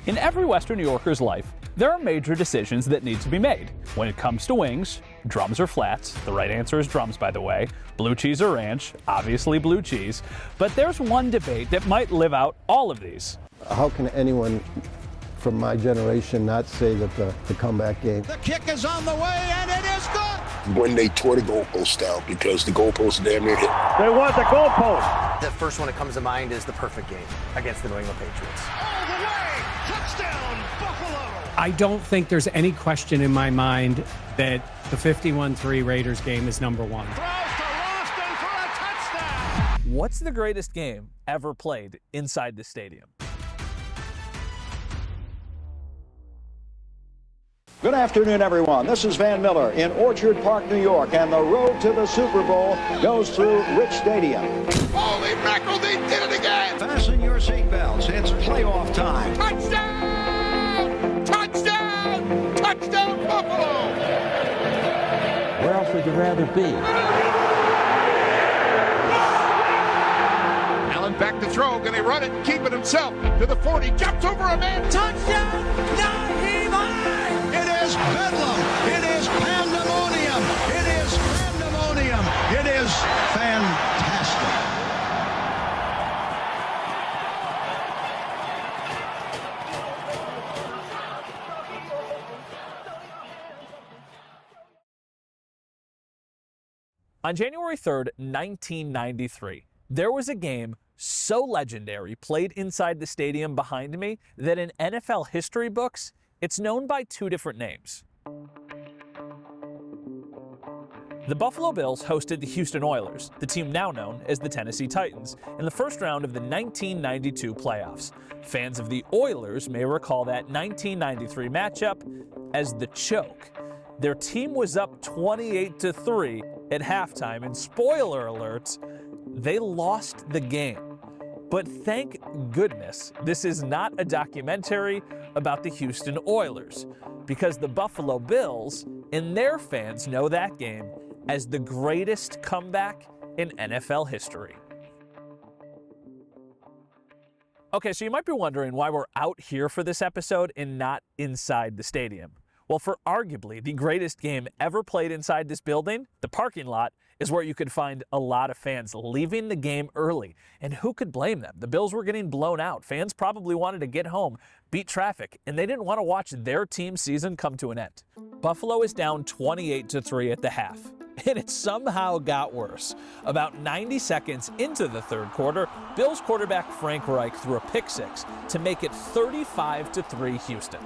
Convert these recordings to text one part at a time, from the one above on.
In every Western New Yorker's life, there are major decisions that need to be made. When it comes to wings, drums or flats, the right answer is drums, by the way, blue cheese or ranch, obviously blue cheese, but there's one debate that might live out all of these. How can anyone from my generation not say that the comeback game? The kick is on the way, and it is good! When they tore the goalpost down, because the goalpost damn near hit. They want the goalpost. The first one that comes to mind is the perfect game against the New England Patriots. All the way! Touchdown, Buffalo! I don't think there's any question in my mind that the 51-3 Raiders game is number one. Throws to Roston for a touchdown! What's the greatest game ever played inside the stadium? Good afternoon, everyone. This is Van Miller in Orchard Park, New York, and the road to the Super Bowl goes through Rich Stadium. Holy mackerel, they did it again! Fasten your seatbelts. It's playoff time. Touchdown! Touchdown! Touchdown, Buffalo! Where else would you rather be? Allen back to throw, gonna run it, keep it himself to the 40, jumps over a man. Touchdown! It is bedlam. It is pandemonium. It is pandemonium. It is fantastic. On January 3rd, 1993, there was a game so legendary played inside the stadium behind me that in NFL history books, it's known by two different names. The Buffalo Bills hosted the Houston Oilers, the team now known as the Tennessee Titans, in the first round of the 1992 playoffs. Fans of the Oilers may recall that 1993 matchup as the choke. Their team was up 28-3 at halftime, and spoiler alert, they lost the game. But thank goodness this is not a documentary about the Houston Oilers, because the Buffalo Bills and their fans know that game as the greatest comeback in NFL history. Okay, so you might be wondering why we're out here for this episode and not inside the stadium. Well, for arguably the greatest game ever played inside this building, the parking lot is where you could find a lot of fans leaving the game early. And who could blame them? The Bills were getting blown out. Fans probably wanted to get home, beat traffic, and they didn't want to watch their team's season come to an end. Buffalo is down 28-3 at the half, and it somehow got worse. About 90 seconds into the third quarter, Bills quarterback Frank Reich threw a pick six to make it 35-3 Houston.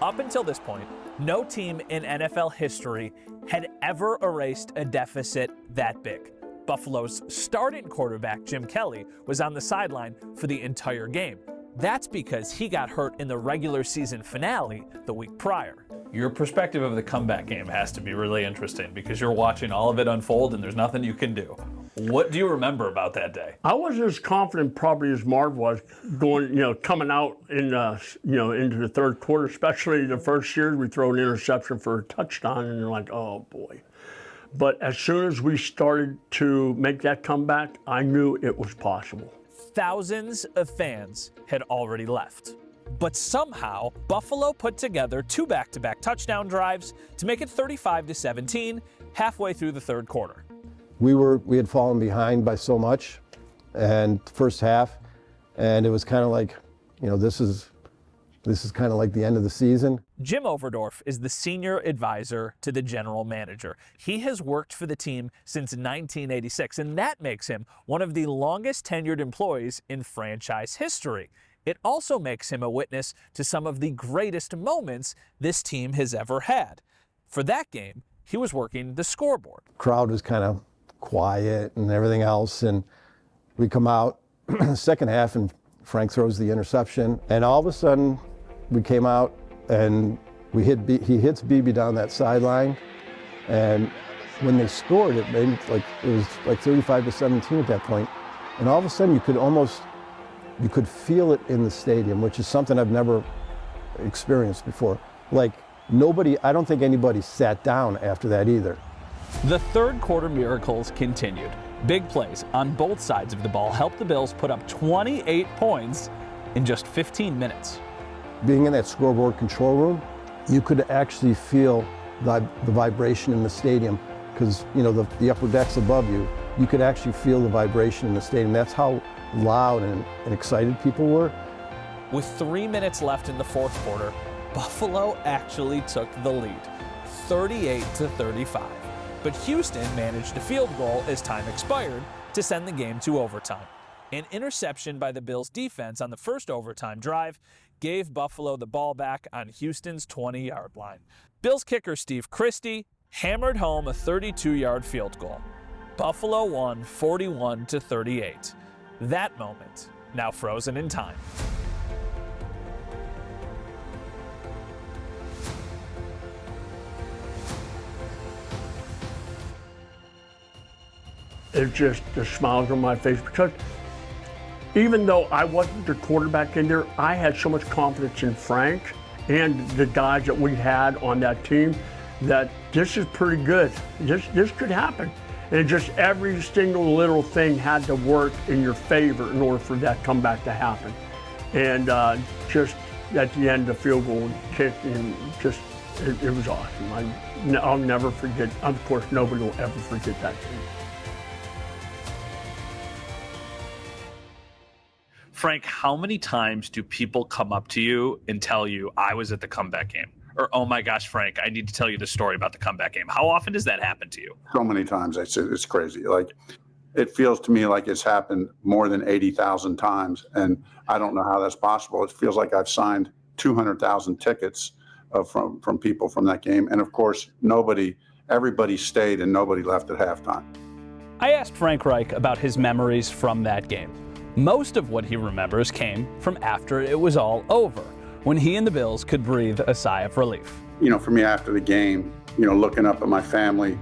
Up until this point, no team in NFL history had ever erased a deficit that big. Buffalo's starting quarterback, Jim Kelly, was on the sideline for the entire game. That's because he got hurt in the regular season finale the week prior. Your perspective of the comeback game has to be really interesting because you're watching all of it unfold and there's nothing you can do. What do you remember about that day? I wasn't as confident probably as Marv was going, coming out in, into the third quarter, especially the first year we throw an interception for a touchdown and you're like, oh boy. But as soon as we started to make that comeback, I knew it was possible. Thousands of fans had already left. But somehow, Buffalo put together two back-to-back touchdown drives to make it 35-17 halfway through the third quarter. We had fallen behind by so much, and first half, and it was kind of like, this is kind of like the end of the season. Jim Overdorf is the senior advisor to the general manager. He has worked for the team since 1986, and that makes him one of the longest tenured employees in franchise history. It also makes him a witness to some of the greatest moments this team has ever had. For that game, he was working the scoreboard. Crowd was kind of quiet and everything else, and we come out second half and Frank throws the interception, and all of a sudden we came out and he hits BB down that sideline, and when they scored it was like 35-17 at that point, and all of a sudden you could feel it in the stadium, which is something I've never experienced before. Like I don't think anybody sat down after that either. The third quarter miracles continued. Big plays on both sides of the ball helped the Bills put up 28 points in just 15 minutes. being in that scoreboard control room, you could actually feel the vibration in the stadium because, you know, the upper decks above you, you could actually feel the vibration in the stadium. That's how loud and excited people were. With 3 minutes left in the fourth quarter, Buffalo actually took the lead, 38-35. But Houston managed a field goal as time expired to send the game to overtime. An interception by the Bills' defense on the first overtime drive gave Buffalo the ball back on Houston's 20-yard line. Bills kicker Steve Christie hammered home a 32-yard field goal. Buffalo won 41-38. That moment now frozen in time. It's just the smiles on my face because even though I wasn't the quarterback in there, I had so much confidence in Frank and the guys that we had on that team that this is pretty good. This could happen. And just every single little thing had to work in your favor in order for that comeback to happen. And just at the end, the field goal kick, and just, it was awesome. I'll never forget. Of course, nobody will ever forget that thing. Frank, how many times do people come up to you and tell you, I was at the comeback game? Or, oh my gosh, Frank, I need to tell you the story about the comeback game. How often does that happen to you? So many times. It's crazy. Like, it feels to me like it's happened more than 80,000 times. And I don't know how that's possible. It feels like I've signed 200,000 tickets from people from that game. And of course, everybody stayed and nobody left at halftime. I asked Frank Reich about his memories from that game. Most of what he remembers came from after it was all over, when he and the Bills could breathe a sigh of relief. You know, for me after the game, you know, looking up at my family,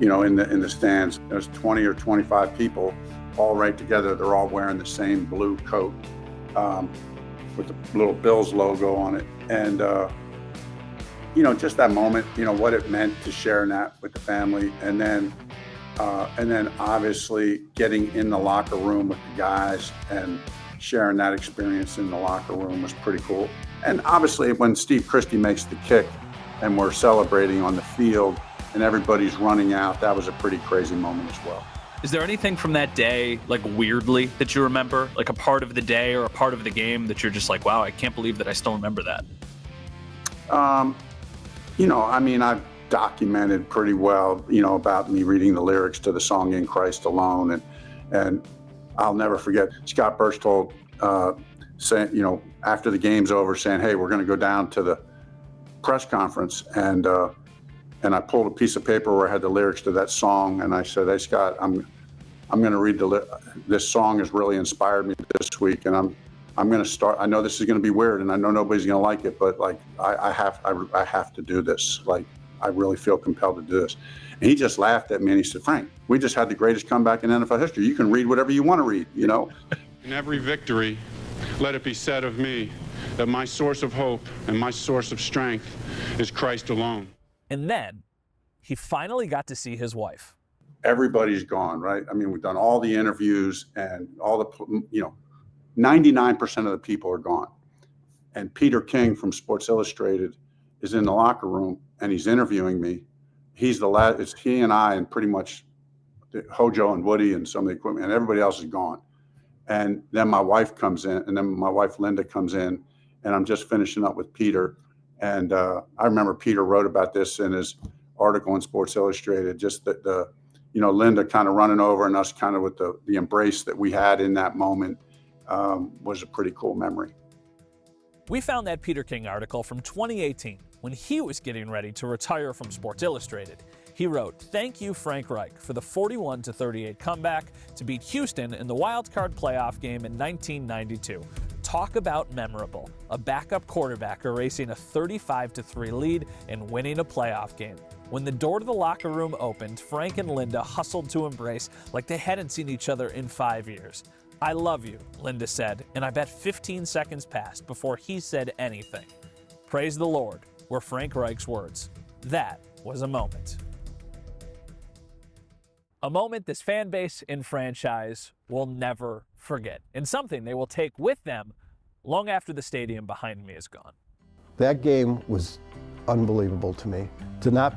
you know, in the stands, there's 20 or 25 people all right together. They're all wearing the same blue coat with the little Bills logo on it. And, you know, just that moment, you know, what it meant to share that with the family. And then obviously getting in the locker room with the guys and sharing that experience in the locker room was pretty cool. And obviously when Steve Christie makes the kick and we're celebrating on the field and everybody's running out, that was a pretty crazy moment as well. Is there anything from that day, like weirdly, that you remember? Like a part of the day or a part of the game that you're just like, wow, I can't believe that I still remember that? You know, I mean, I've documented pretty well, you know, about me reading the lyrics to the song In Christ Alone. And I'll never forget Scott Berchtold saying, you know, after the game's over saying, hey, we're going to go down to the press conference. And I pulled a piece of paper where I had the lyrics to that song. And I said, hey, Scott, I'm going to read this song has really inspired me this week. And I'm going to start. I know this is going to be weird and I know nobody's going to like it, but like, I have to do this. Like, I really feel compelled to do this. And he just laughed at me and he said, Frank, we just had the greatest comeback in NFL history. You can read whatever you want to read, you know? In every victory, let it be said of me that my source of hope and my source of strength is Christ alone. And then he finally got to see his wife. Everybody's gone, right? I mean, we've done all the interviews and all the, you know, 99% of the people are gone. And Peter King from Sports Illustrated is in the locker room and he's interviewing me. He's the last, it's he and I and pretty much Hojo and Woody and some of the equipment, and everybody else is gone. And then my wife comes in, and then my wife Linda comes in, and I'm just finishing up with Peter. And I remember Peter wrote about this in his article in Sports Illustrated, just that you know, Linda kind of running over and us kind of with the embrace that we had in that moment was a pretty cool memory. We found that Peter King article from 2018 when he was getting ready to retire from Sports Illustrated. He wrote, "Thank you, Frank Reich, for the 41-38 comeback to beat Houston in the wild card playoff game in 1992. Talk about memorable. A backup quarterback erasing a 35-3 lead and winning a playoff game. When the door to the locker room opened, Frank and Linda hustled to embrace like they hadn't seen each other in 5 years. I love you," Linda said, and I bet 15 seconds passed before he said anything. Praise the Lord were Frank Reich's words. That was a moment. A moment this fan base and franchise will never forget, and something they will take with them long after the stadium behind me is gone. That game was unbelievable to me. To not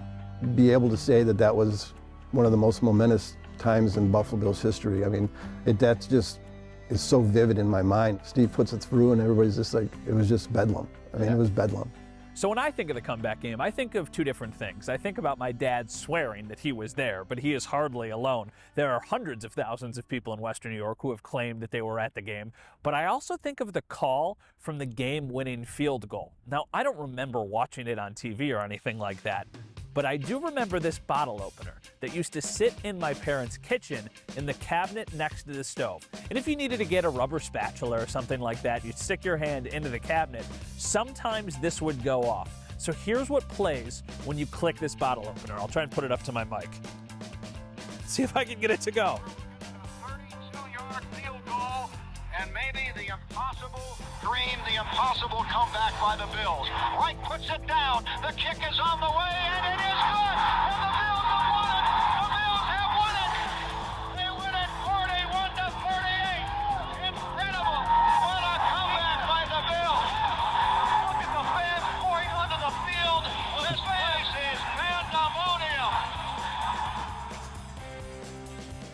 be able to say that that was one of the most momentous times in Buffalo Bills history, I mean, that just is so vivid in my mind. Steve puts it through and everybody's just like, it was just bedlam. I mean, it was bedlam. So when I think of the comeback game, I think of two different things. I think about my dad swearing that he was there, but he is hardly alone. There are hundreds of thousands of people in Western New York who have claimed that they were at the game. But I also think of the call from the game-winning field goal. Now, I don't remember watching it on TV or anything like that, but I do remember this bottle opener that used to sit in my parents' kitchen in the cabinet next to the stove. And if you needed to get a rubber spatula or something like that, you'd stick your hand into the cabinet. Sometimes this would go off. So here's what plays when you click this bottle opener. I'll try and put it up to my mic. See if I can get it to go. 32-yard field goal, and maybe the impossible dream, the impossible comeback by the Bills. Reich puts it down. The kick is on the way, and it is good. And the Bills have won it. The Bills have won it. They win it 41-38. Incredible. What a comeback by the Bills. Look at the fans pouring onto the field. This place is Fandemonium.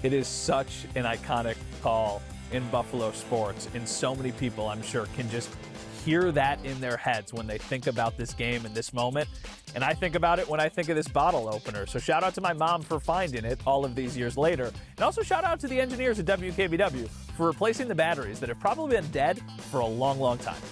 It is such an iconic call in Buffalo sports, and so many people, I'm sure, can just hear that in their heads when they think about this game and this moment. And I think about it when I think of this bottle opener. So shout out to my mom for finding it all of these years later. And also shout out to the engineers at WKBW for replacing the batteries that have probably been dead for a long, long time.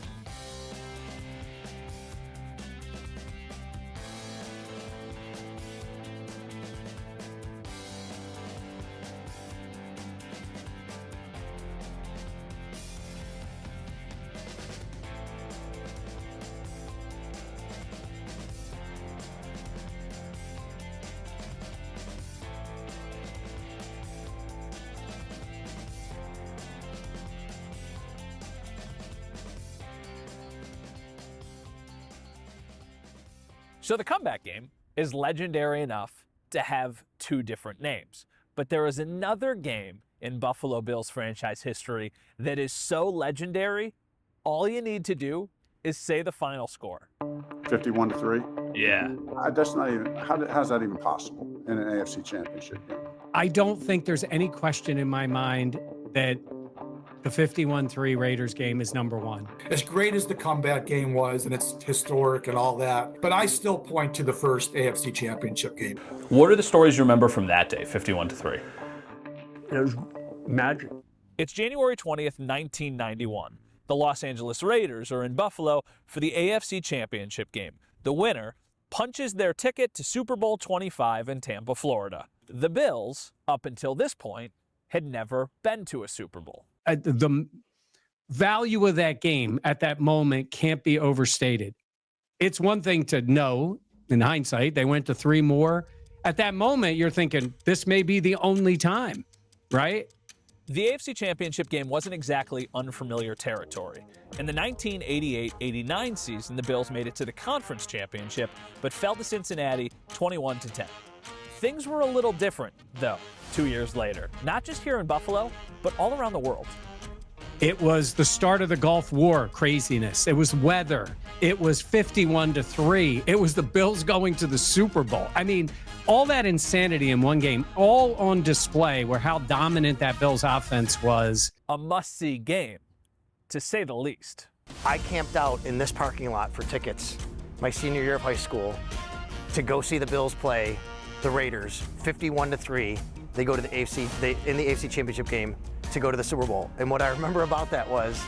So the comeback game is legendary enough to have two different names. But there is another game in Buffalo Bills franchise history that is so legendary, all you need to do is say the final score. 51-3? Yeah. That's not even, how's that even possible in an AFC championship game? I don't think there's any question in my mind that the 51-3 Raiders game is number one. As great as the comeback game was, and it's historic and all that, but I still point to the first AFC championship game. What are the stories you remember from that day, 51-3? It was magic. It's January 20th, 1991. The Los Angeles Raiders are in Buffalo for the AFC championship game. The winner punches their ticket to Super Bowl 25 in Tampa, Florida. The Bills, up until this point, had never been to a Super Bowl. The value of that game at that moment can't be overstated. It's one thing to know, in hindsight, they went to three more. At that moment, you're thinking, this may be the only time, right? The AFC Championship game wasn't exactly unfamiliar territory. In the 1988-89 season, the Bills made it to the Conference Championship, but fell to Cincinnati 21-10. Things were a little different, though, 2 years later. Not just here in Buffalo, but all around the world. It was the start of the Gulf War craziness. It was weather. It was 51-3. It was the Bills going to the Super Bowl. I mean, all that insanity in one game, all on display where how dominant that Bills offense was. A must-see game, to say the least. I camped out in this parking lot for tickets my senior year of high school to go see the Bills play the Raiders 51-3. They go to the AFC, in the AFC Championship game to go to the Super Bowl. And what I remember about that was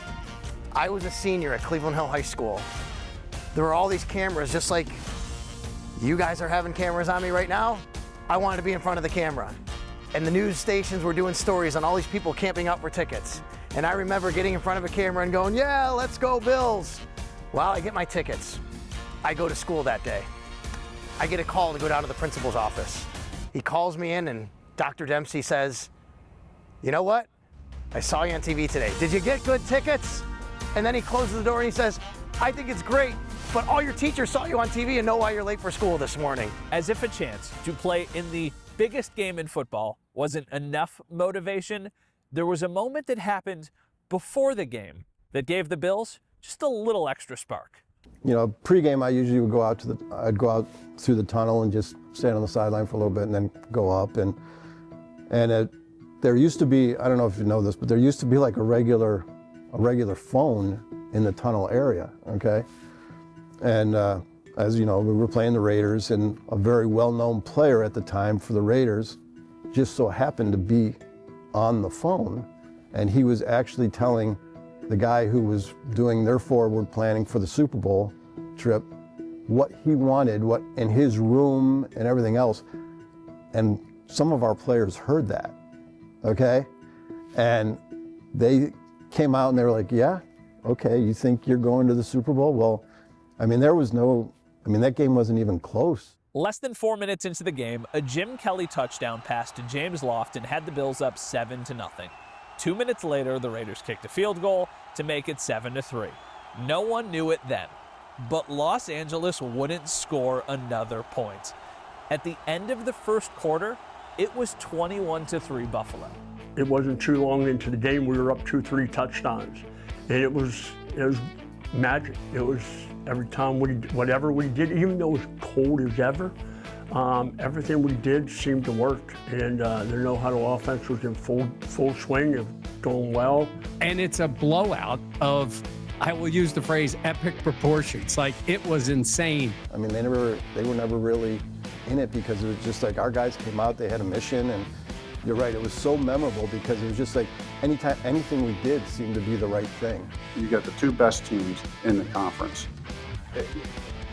I was a senior at Cleveland Hill High School. There were all these cameras, just like you guys are having cameras on me right now. I wanted to be in front of the camera. And the news stations were doing stories on all these people camping out for tickets. And I remember getting in front of a camera and going, yeah, let's go Bills. Well, I get my tickets. I go to school that day. I get a call to go down to the principal's office. He calls me in and Dr. Dempsey says, you know what? I saw you on TV today. Did you get good tickets? And then he closes the door and he says, I think it's great, but all your teachers saw you on TV and know why you're late for school this morning. As if a chance to play in the biggest game in football wasn't enough motivation, there was a moment that happened before the game that gave the Bills just a little extra spark. You know, pregame I usually would go out I'd go out through the tunnel and just stand on the sideline for a little bit and then go up. And there used to be, I don't know if you know this, but there used to be like a regular phone in the tunnel area, okay? And as you know, we were playing the Raiders, and a very well-known player at the time for the Raiders just so happened to be on the phone, and he was actually telling the guy who was doing their forward planning for the Super Bowl trip what he wanted, what in his room and everything else. And some of our players heard that, okay? And they came out and they were like, yeah, okay, you think you're going to the Super Bowl? Well, I mean, that game wasn't even close. Less than 4 minutes into the game, a Jim Kelly touchdown pass to James Lofton had the Bills up 7-0. 2 minutes later, the Raiders kicked a field goal to make it 7-3. No one knew it then, but Los Angeles wouldn't score another point. At the end of the first quarter, it was 21-3 Buffalo. It wasn't too long into the game, we were up 2-3 touchdowns. And it was magic. It was every time whatever we did, even though it was cold as ever, everything we did seemed to work. And the know-how-to offense was in full swing, of going well. And it's a blowout of, I will use the phrase, epic proportions. Like, it was insane. I mean, they were never really in it because it was just like our guys came out, they had a mission, and you're right, it was so memorable because it was just like anything we did seemed to be the right thing. You got the two best teams in the conference.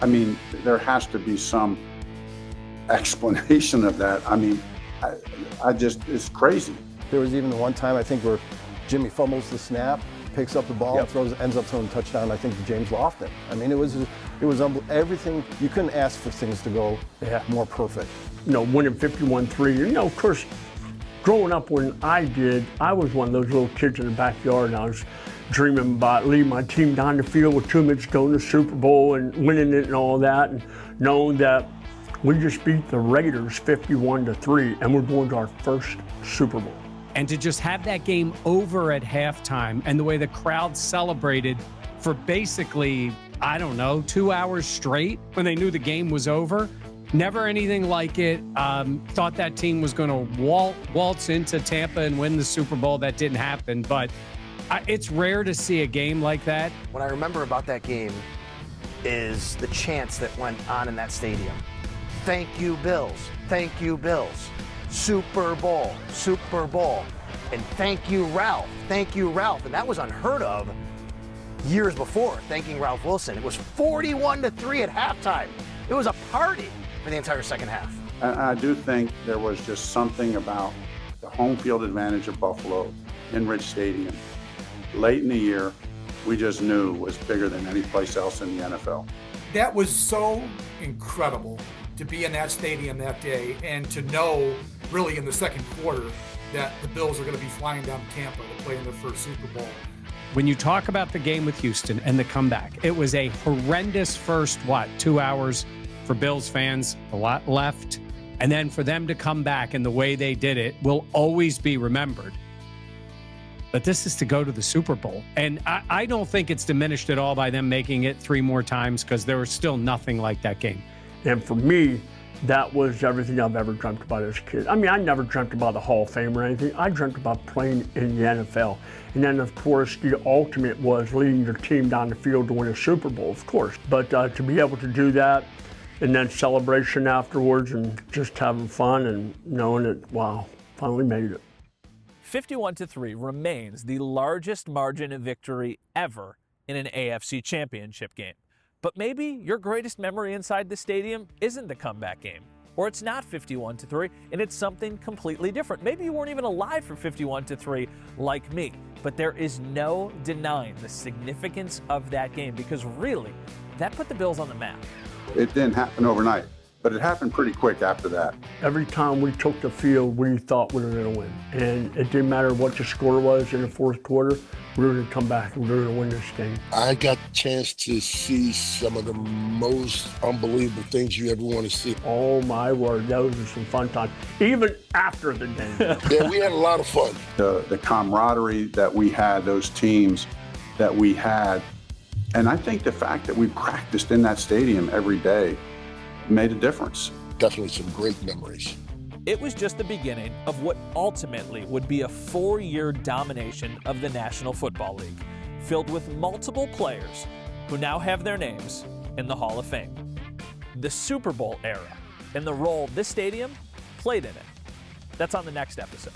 I mean, there has to be some explanation of that. I mean, it's crazy. There was even the one time, I think, where Jimmy fumbles the snap, picks up the ball, and ends up throwing a touchdown, I think, to James Lofton. I mean, it was everything. You couldn't ask for things to go more perfect. You know, winning 51-3, you know, of course, growing up when I was one of those little kids in the backyard, and I was dreaming about leading my team down the field with 2 minutes to go in the Super Bowl and winning it and all that, and knowing that we just beat the Raiders 51-3, and we're going to our first Super Bowl. And to just have that game over at halftime and the way the crowd celebrated for basically, I don't know, 2 hours straight when they knew the game was over. Never anything like it. Thought that team was going to waltz into Tampa and win the Super Bowl. That didn't happen, but it's rare to see a game like that. What I remember about that game is the chants that went on in that stadium. Thank you, Bills. Thank you, Bills. Super Bowl, Super Bowl. And thank you, Ralph. Thank you, Ralph. And that was unheard of years before, thanking Ralph Wilson. It was 41-3 at halftime. It was a party for the entire second half. And I do think there was just something about the home field advantage of Buffalo in Rich Stadium. Late in the year, we just knew was bigger than any place else in the NFL. That was so incredible to be in that stadium that day and to know really in the second quarter that the Bills are going to be flying down to Tampa to play in their first Super Bowl. When you talk about the game with Houston and the comeback, it was a horrendous first, 2 hours for Bills fans, a lot left. And then for them to come back and the way they did it will always be remembered. But this is to go to the Super Bowl. And I don't think it's diminished at all by them making it 3 more times because there was still nothing like that game. And for me, that was everything I've ever dreamt about as a kid. I mean, I never dreamt about the Hall of Fame or anything. I dreamt about playing in the NFL. And then, of course, the ultimate was leading your team down the field to win a Super Bowl, of course. But to be able to do that, and then celebration afterwards, and just having fun and knowing that, wow, finally made it. 51-3 remains the largest margin of victory ever in an AFC championship game. But maybe your greatest memory inside the stadium isn't the comeback game, or it's not 51-3, and it's something completely different. Maybe you weren't even alive for 51-3 like me, but there is no denying the significance of that game because really, that put the Bills on the map. It didn't happen overnight, but it happened pretty quick after that. Every time we took the field, we thought we were going to win. And it didn't matter what the score was in the fourth quarter, we were going to come back and we were going to win this game. I got the chance to see some of the most unbelievable things you ever want to see. Oh my word, those were some fun times, even after the game. Yeah, we had a lot of fun. The camaraderie that we had, those teams, that we had. And I think the fact that we practiced in that stadium every day made a difference. Definitely some great memories. It was just the beginning of what ultimately would be a 4-year domination of the National Football League, filled with multiple players who now have their names in the Hall of Fame. The Super Bowl era and the role this stadium played in it. That's on the next episode.